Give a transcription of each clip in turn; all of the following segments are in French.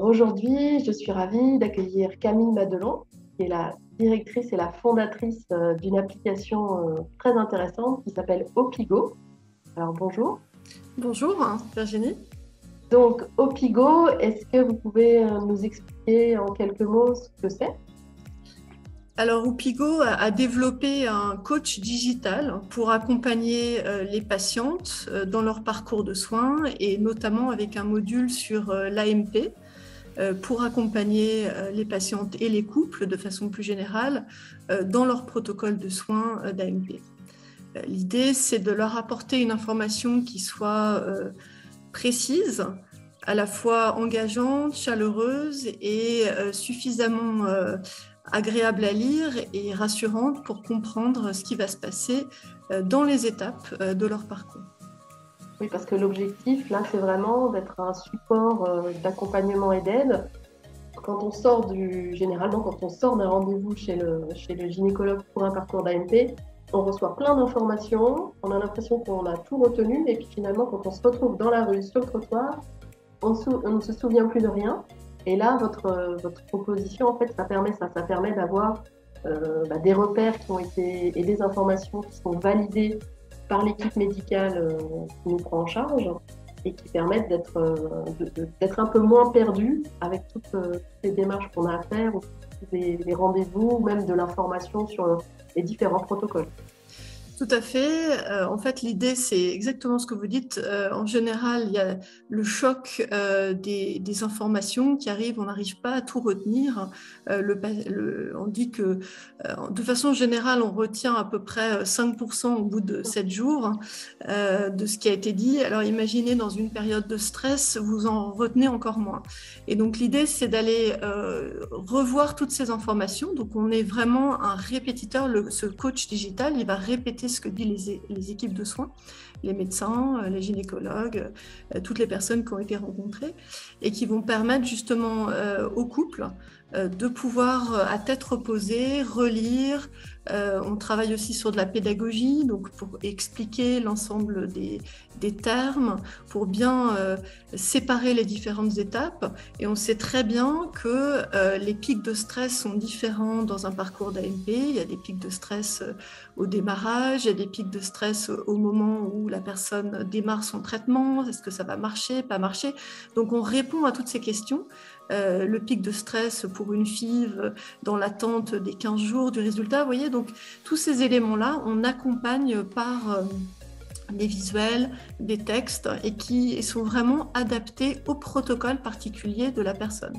Aujourd'hui, je suis ravie d'accueillir Camille Madelon, qui est la directrice et la fondatrice d'une application très intéressante qui s'appelle Opigo. Alors bonjour. Bonjour Virginie. Donc Opigo, est-ce que vous pouvez nous expliquer en quelques mots ce que c'est? Alors Opigo a développé un coach digital pour accompagner les patientes dans leur parcours de soins et notamment avec un module sur l'AMP pour accompagner les patientes et les couples de façon plus générale dans leur protocole de soins d'AMP. L'idée, c'est de leur apporter une information qui soit précise, à la fois engageante, chaleureuse et suffisamment agréable à lire et rassurante pour comprendre ce qui va se passer dans les étapes de leur parcours. Oui, parce que l'objectif, là, c'est vraiment d'être un support d'accompagnement et d'aide. Généralement, quand on sort d'un rendez-vous chez le gynécologue pour un parcours d'AMP, on reçoit plein d'informations, on a l'impression qu'on a tout retenu, et puis finalement, quand on se retrouve dans la rue, sur le trottoir, on ne se souvient plus de rien. Et là, votre proposition, en fait, ça permet d'avoir des repères et des informations qui sont validées par l'équipe médicale qui nous prend en charge et qui permettent d'être un peu moins perdu avec toutes ces démarches qu'on a à faire, ou des rendez-vous, ou même de l'information sur les différents protocoles. Tout à fait. En fait, l'idée, c'est exactement ce que vous dites. En général, il y a le choc des informations qui arrivent. On n'arrive pas à tout retenir. On dit que, de façon générale, on retient à peu près 5% au bout de 7 jours de ce qui a été dit. Alors, imaginez, dans une période de stress, vous en retenez encore moins. Et donc, l'idée, c'est d'aller revoir toutes ces informations. Donc, on est vraiment un répétiteur. Ce coach digital, il va répéter ce que disent les équipes de soins, les médecins, les gynécologues, toutes les personnes qui ont été rencontrées et qui vont permettre justement au couple de pouvoir à tête reposée relire. On travaille aussi sur de la pédagogie, donc pour expliquer l'ensemble des termes, pour bien séparer les différentes étapes. Et on sait très bien que les pics de stress sont différents dans un parcours d'AMP. Il y a des pics de stress au démarrage, il y a des pics de stress au moment où la personne démarre son traitement. Est-ce que ça va marcher, pas marcher? Donc on répond à toutes ces questions. Le pic de stress pour une FIV dans l'attente des 15 jours du résultat. Vous voyez, donc tous ces éléments-là, on accompagne par des visuels, des textes et qui sont vraiment adaptés au protocole particulier de la personne.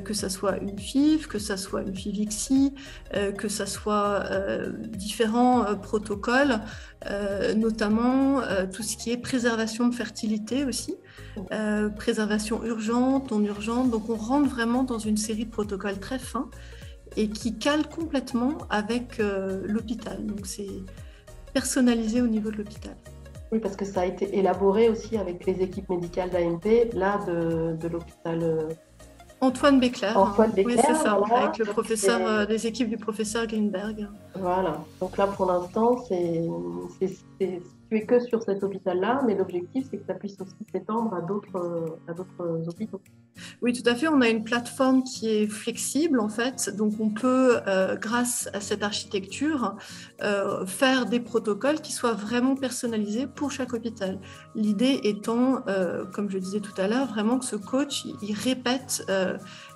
Que ça soit une FIV, que ça soit une FIV-ICSI, que ça soit différents protocoles, notamment tout ce qui est préservation de fertilité aussi, préservation urgente, non urgente. Donc on rentre vraiment dans une série de protocoles très fins et qui calent complètement avec l'hôpital. Donc c'est personnalisé au niveau de l'hôpital. Oui, parce que ça a été élaboré aussi avec les équipes médicales d'AMP, là, de l'hôpital. Antoine Béclair. Antoine Béclair, Oui, c'est ça, voilà. avec le professeur, des équipes du professeur Greenberg. Voilà. Donc là, pour l'instant, tu es que sur cet hôpital-là, mais l'objectif, c'est que ça puisse aussi s'étendre à d'autres hôpitaux. Oui, tout à fait. On a une plateforme qui est flexible, en fait. Donc, on peut, grâce à cette architecture, faire des protocoles qui soient vraiment personnalisés pour chaque hôpital. L'idée étant, comme je disais tout à l'heure, vraiment que ce coach, il répète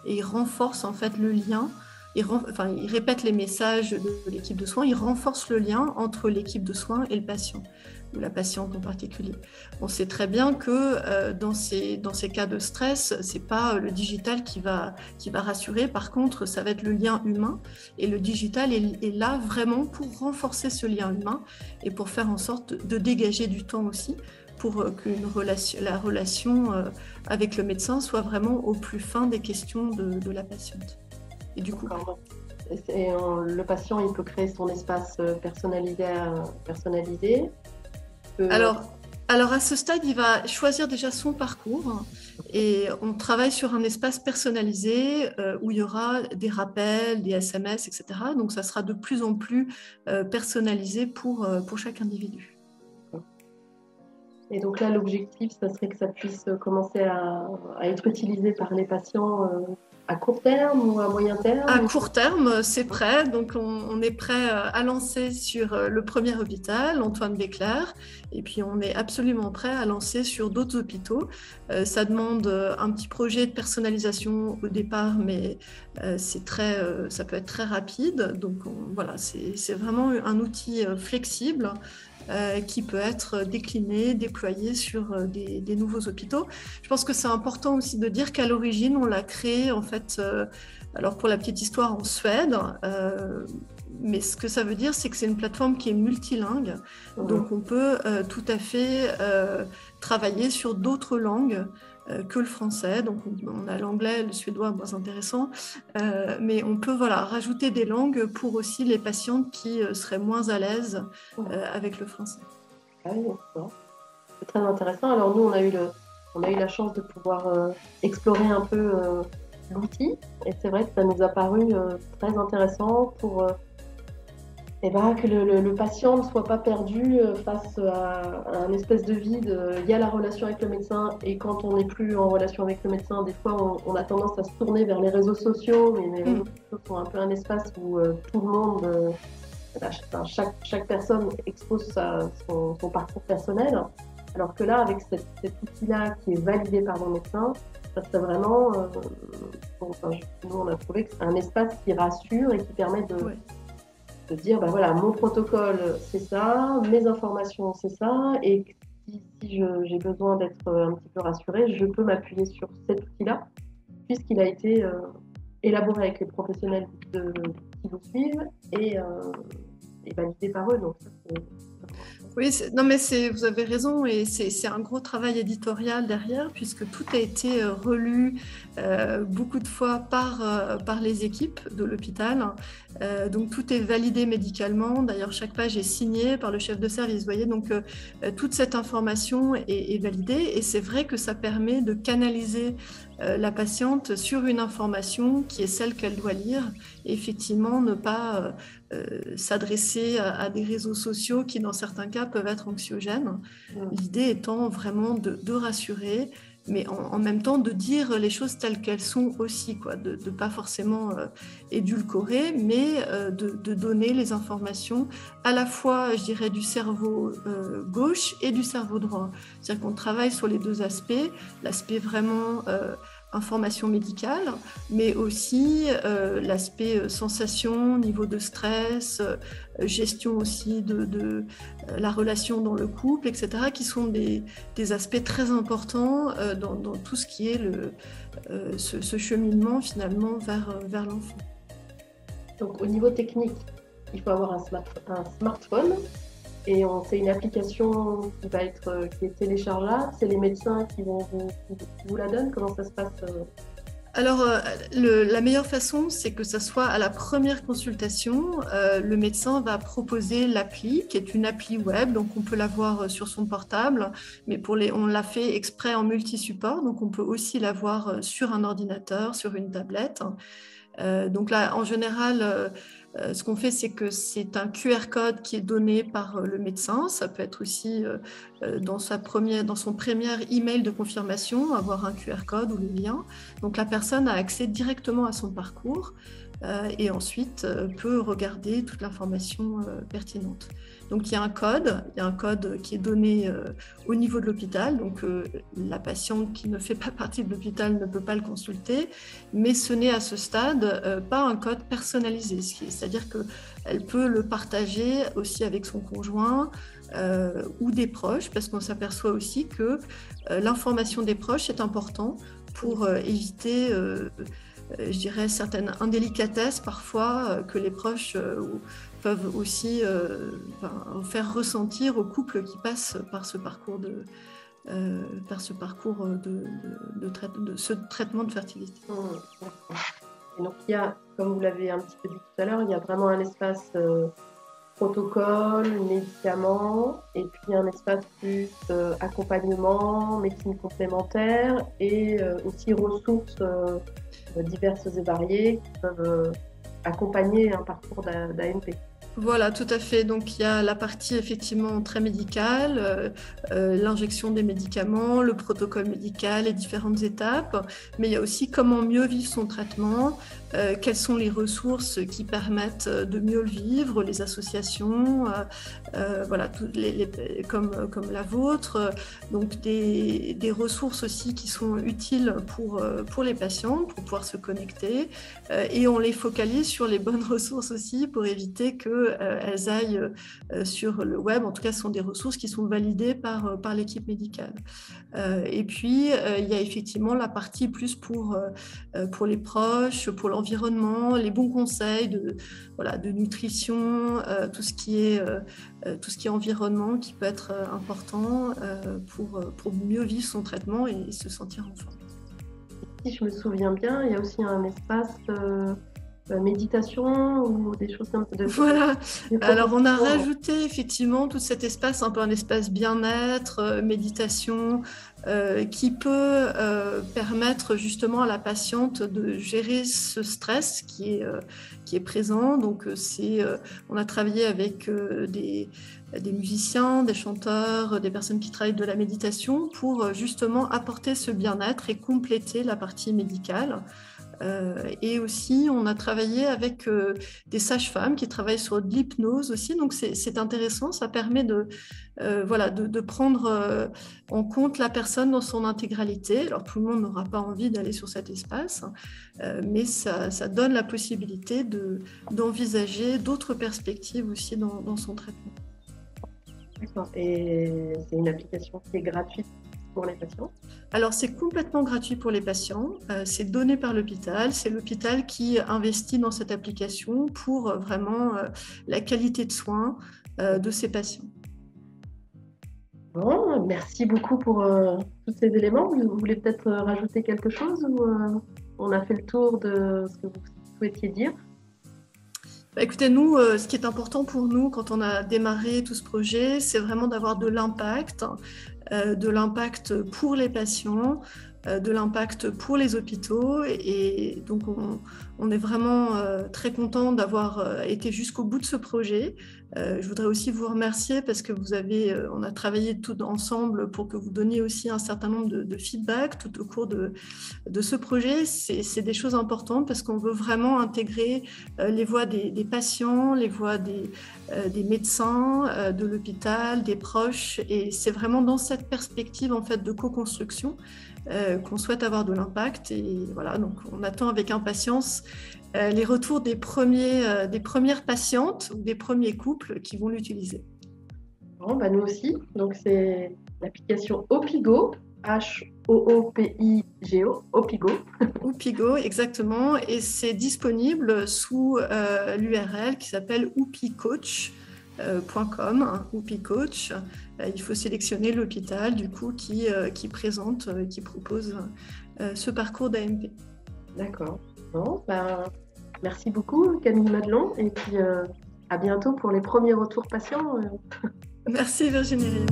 et il renforce, en fait, le lien. Il répète les messages de l'équipe de soins, il renforce le lien entre l'équipe de soins et le patient, ou la patiente en particulier. On sait très bien que dans ces cas de stress, c'est pas le digital qui va rassurer. Par contre, ça va être le lien humain. Et le digital est là vraiment pour renforcer ce lien humain et pour faire en sorte de dégager du temps aussi pour que la relation avec le médecin soit vraiment au plus fin des questions de la patiente. Et du coup, le patient, il peut créer son espace personnalisé. Alors, à ce stade, il va choisir déjà son parcours et on travaille sur un espace personnalisé où il y aura des rappels, des SMS, etc. Donc, ça sera de plus en plus personnalisé pour chaque individu. Et donc là, l'objectif, ça serait que ça puisse commencer à être utilisé par les patients à court terme ou à moyen À terme. court terme, c'est prêt. Donc, on est prêt à lancer sur le premier hôpital, Antoine Béclère, et puis on est absolument prêt à lancer sur d'autres hôpitaux. Ça demande un petit projet de personnalisation au départ, mais ça peut être très rapide. Donc, voilà, c'est vraiment un outil flexible qui peut être décliné, déployé sur des nouveaux hôpitaux. Je pense que c'est important aussi de dire qu'à l'origine, on l'a créé en fait, alors pour la petite histoire, en Suède. Mais ce que ça veut dire, c'est que c'est une plateforme qui est multilingue. Donc on peut tout à fait travailler sur d'autres langues que le français. Donc on a l'anglais, le suédois, moins intéressant. Mais on peut rajouter des langues pour aussi les patientes qui seraient moins à l'aise avec le français. Ah oui, c'est très intéressant. Alors nous, on a eu la chance de pouvoir explorer un peu l'outil. Et c'est vrai que ça nous a paru très intéressant pour que le patient ne soit pas perdu face à un espèce de vide. Il y a la relation avec le médecin et quand on n'est plus en relation avec le médecin, des fois on a tendance à se tourner vers les réseaux sociaux, mais les réseaux sociaux sont un peu un espace où tout le monde, chaque personne expose son parcours personnel. Alors que là, avec cet outil-là qui est validé par le médecin, ça serait vraiment, nous on a trouvé que c'est un espace qui rassure et qui permet de dire, voilà, mon protocole, c'est ça, mes informations, c'est ça, et si j'ai besoin d'être un petit peu rassurée, je peux m'appuyer sur cet outil-là, puisqu'il a été élaboré avec les professionnels qui nous suivent et validé par eux. Donc, oui, vous avez raison, et c'est un gros travail éditorial derrière, puisque tout a été relu beaucoup de fois par les équipes de l'hôpital. Donc tout est validé médicalement. D'ailleurs, chaque page est signée par le chef de service. Vous voyez, donc toute cette information est validée, et c'est vrai que ça permet de canaliser la patiente sur une information qui est celle qu'elle doit lire, et effectivement ne pas s'adresser à des réseaux sociaux qui, dans certains cas, peuvent être anxiogènes. L'idée étant vraiment de rassurer, mais en même temps de dire les choses telles qu'elles sont aussi, de ne pas forcément édulcorer, mais de donner les informations à la fois, je dirais, du cerveau gauche et du cerveau droit. C'est-à-dire qu'on travaille sur les deux aspects, l'aspect vraiment information médicale, mais aussi l'aspect sensation, niveau de stress, gestion aussi de la relation dans le couple, etc., qui sont des aspects très importants dans tout ce qui est ce cheminement finalement vers l'enfant. Donc au niveau technique, il faut avoir un smartphone. Et c'est une application qui est téléchargeable. C'est les médecins qui vous la donnent. Comment ça se passe? Alors, la meilleure façon, c'est que ça soit à la première consultation. Le médecin va proposer l'appli, qui est une appli web, donc on peut l'avoir sur son portable, mais on l'a fait exprès en multi-support, donc on peut aussi l'avoir sur un ordinateur, sur une tablette. Donc là, en général, ce qu'on fait, c'est que c'est un QR code qui est donné par le médecin. Ça peut être aussi dans son premier email de confirmation, avoir un QR code ou le lien. Donc la personne a accès directement à son parcours et ensuite peut regarder toute l'information pertinente. Donc il y a un code qui est donné au niveau de l'hôpital. Donc la patiente qui ne fait pas partie de l'hôpital ne peut pas le consulter, mais ce n'est à ce stade pas un code personnalisé. C'est-à-dire qu'elle peut le partager aussi avec son conjoint ou des proches, parce qu'on s'aperçoit aussi que l'information des proches est importante pour éviter je dirais certaines indélicatesses parfois que les proches peuvent aussi faire ressentir aux couples qui passent par ce parcours de ce traitement de fertilité. Et donc il y a, comme vous l'avez un petit peu dit tout à l'heure, il y a vraiment un espace protocole, médicaments, et puis un espace plus accompagnement, médecine complémentaire et aussi ressources diverses et variées qui peuvent accompagner un parcours d'ANP. Voilà, tout à fait. Donc, il y a la partie effectivement très médicale, l'injection des médicaments, le protocole médical, les différentes étapes, mais il y a aussi comment mieux vivre son traitement, quelles sont les ressources qui permettent de mieux le vivre, les associations, voilà, comme la vôtre, donc des ressources aussi qui sont utiles pour les patients, pour pouvoir se connecter, et on les focalise sur les bonnes ressources aussi pour éviter qu'elles aillent sur le web. En tout cas, ce sont des ressources qui sont validées par l'équipe médicale. Et puis, il y a effectivement la partie plus pour les proches, pour l'environnement, les bons conseils de nutrition, tout ce qui est environnement qui peut être important pour mieux vivre son traitement et se sentir en forme. Si je me souviens bien, il y a aussi un espace méditation ou des choses comme ça. Voilà. Alors, on a rajouté effectivement tout cet espace, un peu un espace bien-être, méditation, qui peut permettre justement à la patiente de gérer ce stress qui est présent. Donc, on a travaillé avec des musiciens, des chanteurs, des personnes qui travaillent de la méditation pour justement apporter ce bien-être et compléter la partie médicale. Et aussi, on a travaillé avec des sages-femmes qui travaillent sur de l'hypnose aussi. Donc, c'est intéressant. Ça permet de prendre en compte la personne dans son intégralité. Alors, tout le monde n'aura pas envie d'aller sur cet espace, mais ça donne la possibilité d'envisager d'autres perspectives aussi dans son traitement. D'accord. Et c'est une application qui est gratuite pour les patients? Alors, c'est complètement gratuit pour les patients. C'est donné par l'hôpital. C'est l'hôpital qui investit dans cette application pour vraiment la qualité de soins de ses patients. Bon, merci beaucoup pour tous ces éléments. Vous voulez peut-être rajouter quelque chose ou on a fait le tour de ce que vous souhaitiez dire? Écoutez, nous, ce qui est important pour nous quand on a démarré tout ce projet, c'est vraiment d'avoir de l'impact pour les patients, de l'impact pour les hôpitaux. Et donc, on est vraiment très content d'avoir été jusqu'au bout de ce projet. Je voudrais aussi vous remercier parce que on a travaillé tout ensemble pour que vous donniez aussi un certain nombre de feedbacks tout au cours de ce projet. C'est des choses importantes parce qu'on veut vraiment intégrer les voix des patients, les voix des médecins, de l'hôpital, des proches. Et c'est vraiment dans cette perspective en fait de co-construction qu'on souhaite avoir de l'impact. Et voilà, donc on attend avec impatience les retours des premières patientes ou des premiers couples qui vont l'utiliser. Bon, bah nous aussi. Donc, c'est l'application Opigo, H-O-O-P-I-G-O, Opigo. Oupigo, exactement. Et c'est disponible sous l'URL qui s'appelle oupicoach.com, Oupicoach. Il faut sélectionner l'hôpital du coup qui présente, qui propose ce parcours d'AMP. D'accord. Bon, bah, merci beaucoup Camille Madelon et puis à bientôt pour les premiers retours patients. Merci Virginie.